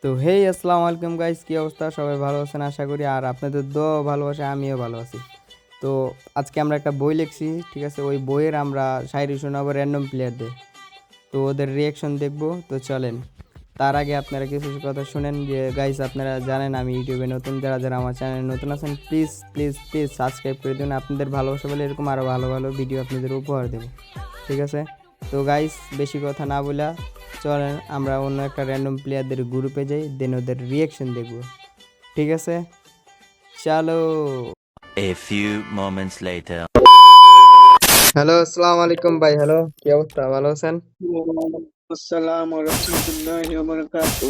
তো আসসালামু আলাইকুম গাইস, কি অবস্থা? সবাই ভালো আছেন আশা করি। আর আপনাদের দোয়া ও ভালোবাসা আমিও ভালো আছি। তো আজকে আমরা একটা বই লিখছি, ঠিক আছে? ওই বইয়ের আমরা শায়রি শোনাবো র্যান্ডম প্লেয়ারদের। তো ওদের রিয়াকশন দেখবো। তো চলেন, তার আগে আপনারা কিছু কথা শুনেন। যে গাইস, আপনারা জানেন আমি ইউটিউবে নতুন, যারা যারা আমার চ্যানেলে নতুন আছেন প্লিজ প্লিজ প্লিজ সাবস্ক্রাইব করে দিন। আপনাদের ভালোবাসা বলে এরকম আরও ভালো ভালো ভিডিও আপনাদের উপহার দেবো, ঠিক আছে? তো গাইস, বেশি কথা না বলা, চলেন আমরা অন্য একটা র্যান্ডম প্লেয়ারদের গ্রুপে যাই, দেন ওদের রিয়াকশন দেখব, ঠিক আছে? চলো। A few moments later. Hello, আসসালামু আলাইকুম ভাই। হ্যালো, কি অবস্থা? ভালো আছেন? আসসালাম রহমতুল্লাহি ওয়া বারাকাতুহু।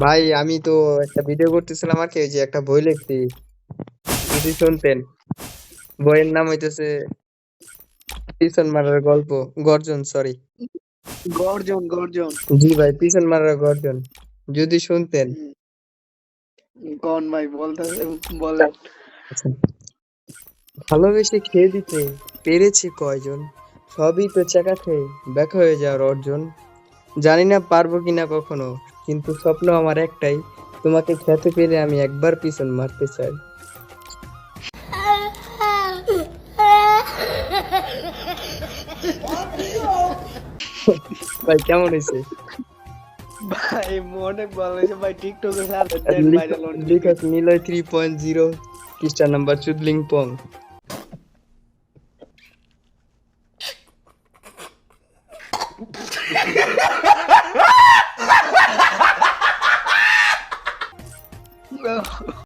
ভাই, আমি তো একটা ভিডিও করতেছিলাম আর কি, ওই যে একটা বই লিখছি, যদি শুনতেন। বইয়ের নাম হইতেছে পিছন মারার গল্প, গর্জন, সরি। গর্জন গর্জন। জি ভাই, পিছন মারার গর্জন, যদি শুনতেন। কোন ভাই বলতে বলেন। আচ্ছা। ভালোবেসে খেয়ে দিতে পেরেছি কয়জন, সবই তো চাকা খেয়ে ব্যাকা হয়ে যাওয়ার অর্জন। জানি না পারবো কিনা কখনো, কিন্তু স্বপ্ন আমার একটাই, তোমাকে খেতে পেরে আমি একবার পিছন মারতে চাই। ভাই কেমন হয়েছে? ভাই অনেক ভালো হয়েছে ভাই, টিকটকে ছাড়েন দেন ভাইরাল হন। লিখক নিলয় 3.0, পৃষ্ঠা নাম্বার চুদলিং পং।